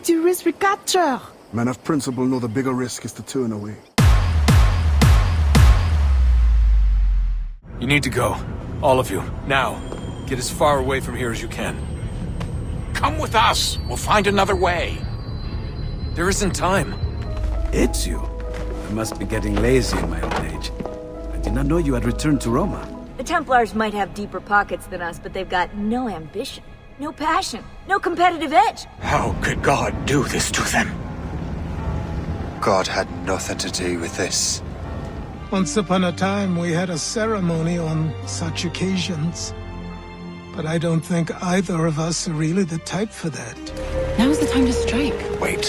mighty risk we capture. Men of principle know the bigger risk is to turn away. You need to go. All of you. Now. Get as far away from here as you can. Come with us. We'll find another way. There isn't time. Ezio? I must be getting lazy in my old age. I did not know you had returned to Roma. The Templars might have deeper pockets than us, but they've got no ambition, no passion, no competitive edge. How could God do this to them? God had nothing to do with this. Once upon a time, we had a ceremony on such occasions. But I don't think either of us are really the type for that. Now's the time to strike. Wait.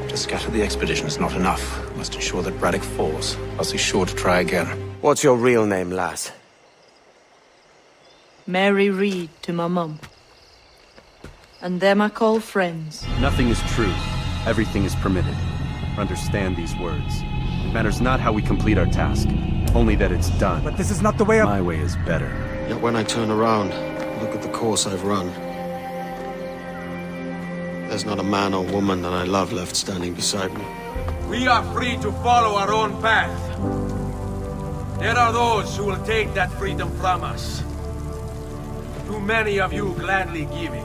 To scatter the expedition is not enough. Must ensure that Braddock falls, else he's sure to try again. What's your real name, lass? Mary Reed to my mum. And them I call friends. Nothing is true. Everything is permitted. Understand these words. It matters not how we complete our task, only that it's done. But this is not the way My way is better. Yet when I turn around, look at the course I've run. There's not a man or woman that I love left standing beside me. We are free to follow our own path. There are those who will take that freedom from us. Too many of you gladly give it.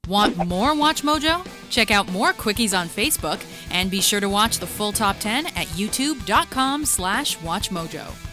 Want more Watch Mojo? Check out more Quickies on Facebook and be sure to watch the full top 10 at youtube.com/WatchMojo.